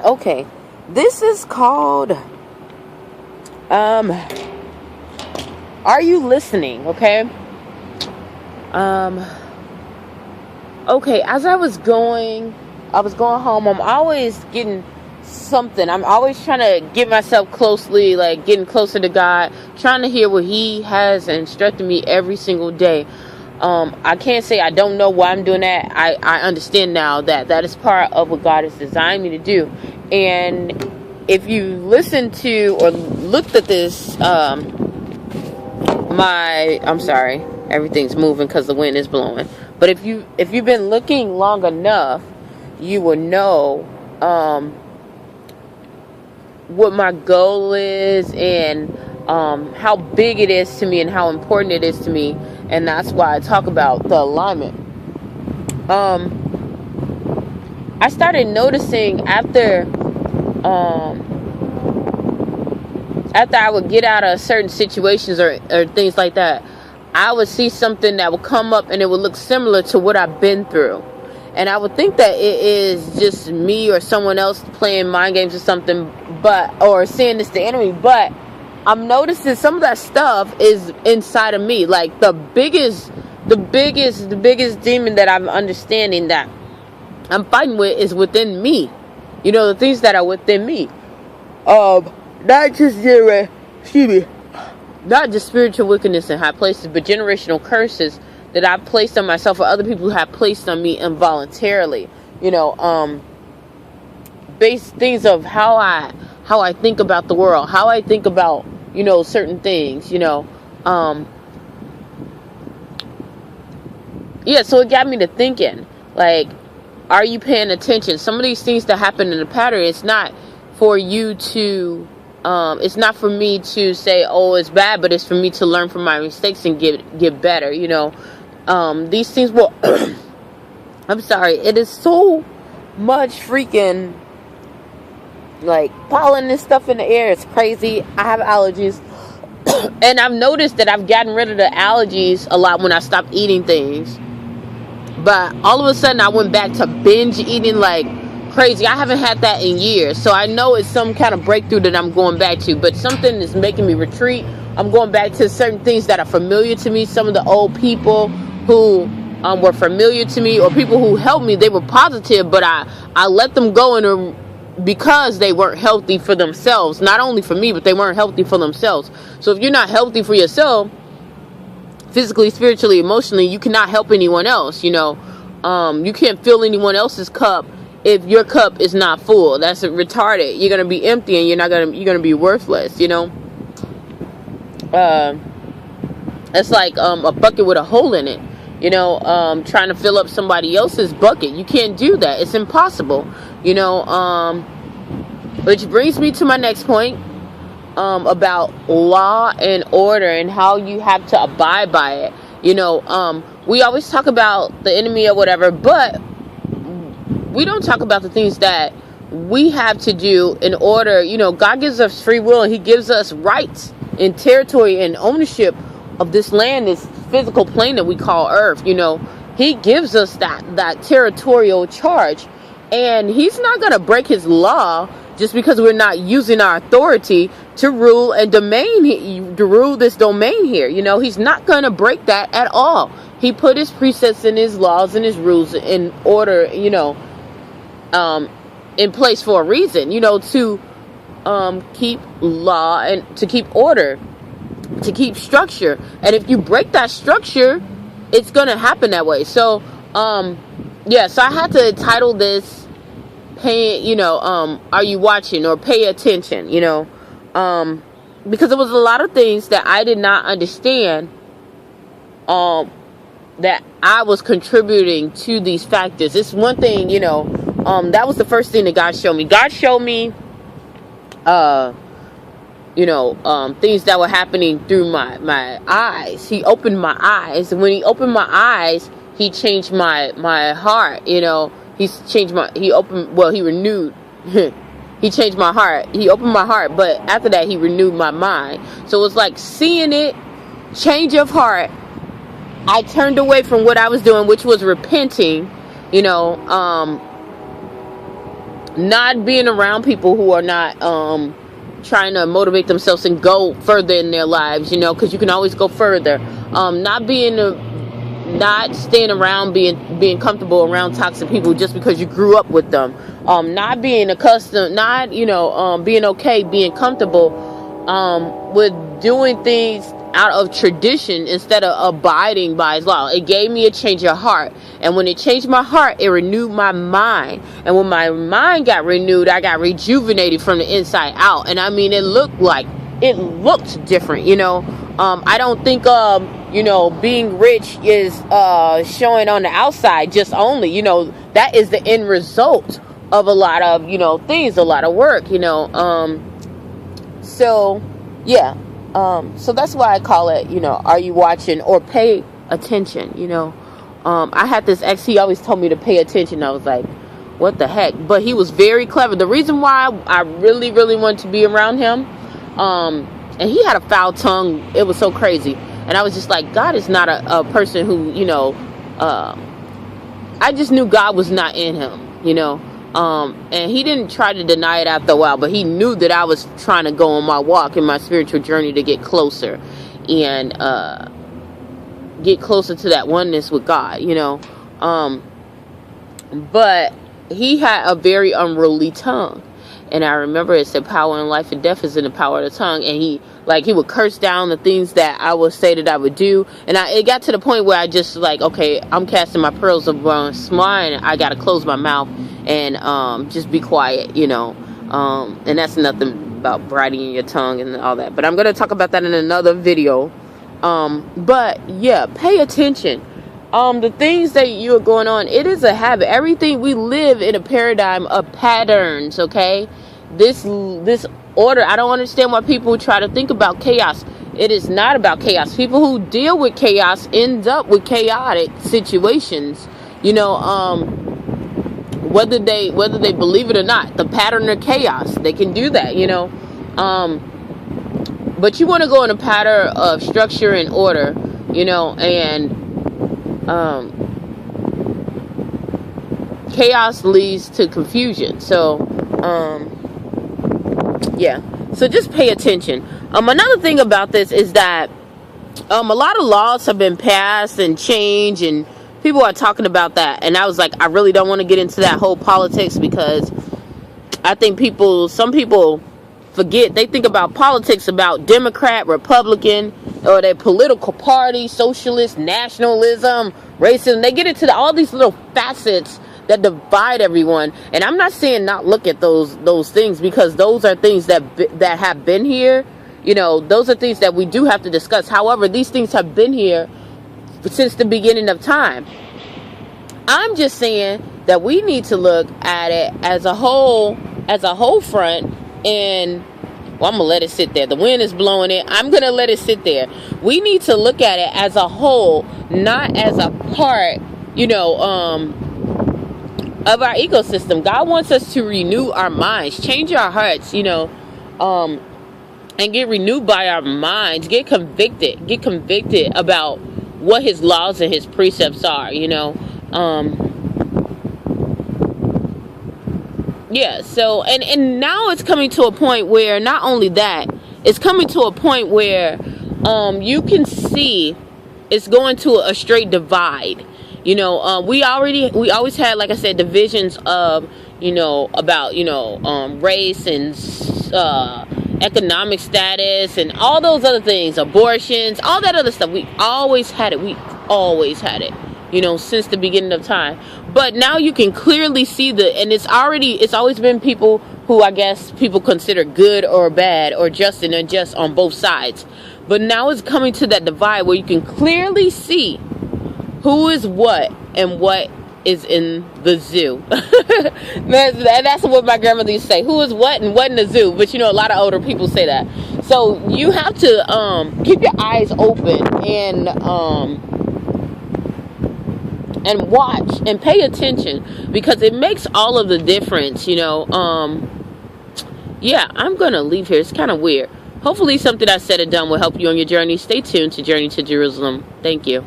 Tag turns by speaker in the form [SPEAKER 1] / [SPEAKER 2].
[SPEAKER 1] Okay, this is called Are You Listening? Okay. Okay, as I was going home. I'm always getting something. I'm always trying to get myself closely, like getting closer to God, trying to hear what He has instructed me every single day. I can't say I don't know why I'm doing that. I understand now that is part of what God has designed me to do. And if you listen to or looked at this, I'm sorry, everything's moving because the wind is blowing. But if you've been looking long enough, you will know what my goal is and how big it is to me and how important it is to me. And that's why I talk about the alignment. I started noticing after I would get out of certain situations or things like that, I would see something that would come up and it would look similar to what I've been through. And I would think that it is just me or someone else playing mind games or something, or seeing this the enemy. But I'm noticing some of that stuff is inside of me. Like the biggest demon that I'm understanding that I'm fighting with is within me. You know, the things that are within me. Not just spiritual wickedness in high places, but generational curses that I've placed on myself or other people have placed on me involuntarily. You know, based things of how I think about the world, how I think about, you know, certain things, you know. Yeah, so it got me to thinking, like, are you paying attention? Some of these things that happen in the pattern, it's not for you to it's not for me to say, oh, it's bad, but it's for me to learn from my mistakes and get better, you know. These things will I'm sorry, it is so much freaking like pollen and stuff in the air. It's crazy. I have allergies. And I've noticed that I've gotten rid of the allergies a lot when I stopped eating things. But all of a sudden I went back to binge eating like crazy. I haven't had that in years. So I know it's some kind of breakthrough that I'm going back to. But something is making me retreat. I'm going back to certain things that are familiar to me. Some of the old people who were familiar to me, or people who helped me, they were positive, but I let them go because they weren't healthy for themselves. Not only for me, but they weren't healthy for themselves. So if you're not healthy for yourself, physically, spiritually, emotionally, you cannot help anyone else. You know, you can't fill anyone else's cup if your cup is not full. That's retarded. You're gonna be empty, and you're gonna be worthless. You know, it's like a bucket with a hole in it. You know, trying to fill up somebody else's bucket. You can't do that. It's impossible. You know, which brings me to my next point. About law and order and how you have to abide by it. You know, we always talk about the enemy or whatever, but we don't talk about the things that we have to do in order. You know, God gives us free will, and He gives us rights and territory and ownership of this land, this physical plane that we call Earth. You know, He gives us that territorial charge, and He's not going to break His law just because we're not using our authority to rule to rule this domain here. You know, He's not going to break that at all. He put His precepts and His laws and His rules in order, you know, in place for a reason, you know, to keep law and to keep order, to keep structure. And if you break that structure, it's going to happen that way. So, yeah, so I had to title this, are you watching, or pay attention, you know, because there was a lot of things that I did not understand, that I was contributing to these factors. It's one thing, you know, that was the first thing that God showed me. God showed me, things that were happening through my eyes. He opened my eyes, and when He opened my eyes, He changed my heart, you know. He renewed. He changed my heart. He opened my heart, but after that, He renewed my mind. So it's like seeing it, change of heart. I turned away from what I was doing, which was repenting, you know, not being around people who are not trying to motivate themselves and go further in their lives, because you can always go further. Not staying around, being comfortable around toxic people just because you grew up with them. Not being accustomed, not being okay, being comfortable with doing things out of tradition instead of abiding by his law. It gave me a change of heart, and when it changed my heart, it renewed my mind. And when my mind got renewed, I got rejuvenated from the inside out. And I mean, it looked different. I don't think being rich is showing on the outside just only. That is the end result of a lot of things, a lot of work. So yeah. So that's why I call it, are you watching, or pay attention. I had this ex, he always told me to pay attention. I was like, what the heck? But he was very clever. The reason why I really, really wanted to be around him, and he had a foul tongue. It was so crazy. And I was just like, God is not a person who, I just knew God was not in him, and he didn't try to deny it after a while, but he knew that I was trying to go on my walk in my spiritual journey to get closer and get closer to that oneness with God, but he had a very unruly tongue. And I remember it said power in life and death is in the power of the tongue. And he would curse down the things that I would say that I would do. And it got to the point where I just okay, I'm casting my pearls upon swine. I got to close my mouth and just be quiet, and that's nothing about brightening your tongue and all that. But I'm going to talk about that in another video. But yeah, pay attention. The things that you are going on, it is a habit. Everything, we live in a paradigm of patterns, okay? This order, I don't understand why people try to think about chaos. It is not about chaos. People who deal with chaos end up with chaotic situations, whether they believe it or not. The pattern of chaos, they can do that, but you want to go in a pattern of structure and order, and chaos leads to confusion. So yeah, so just pay attention. Another thing about this is that a lot of laws have been passed and changed, and people are talking about that. And I was like, I really don't want to get into that whole politics, because I think some people forget. They think about politics about Democrat, Republican, or their political party, socialist, nationalism, racism. They get into all these little facets that divide everyone. And I'm not saying not look at those things, because those are things that have been here. Those are things that we do have to discuss. However, these things have been here since the beginning of time. I'm just saying that we need to look at it as a whole front. And I'm gonna let it sit there. The wind is blowing it. I'm gonna let it sit there. We need to look at it as a whole, not as a part, of our ecosystem. God wants us to renew our minds, change our hearts, and get renewed by our minds. Get convicted about what his laws and his precepts are, yeah, so, and now it's coming to a point where, not only that, it's coming to a point where you can see it's going to a straight divide. We always had, like I said, divisions of, about, race and economic status and all those other things, abortions, all that other stuff. We always had it. Since the beginning of time. But now you can clearly see and it's always been people who I guess people consider good or bad or just and unjust on both sides. But now it's coming to that divide where you can clearly see who is what and what is in the zoo. That's what my grandmother used to say. Who is what and what in the zoo? But a lot of older people say that. So you have to keep your eyes open and watch and pay attention, because it makes all of the difference. Yeah, I'm gonna leave here. It's kind of weird. Hopefully something I said and done will help you on your journey. Stay tuned to Journey to Jerusalem. Thank you.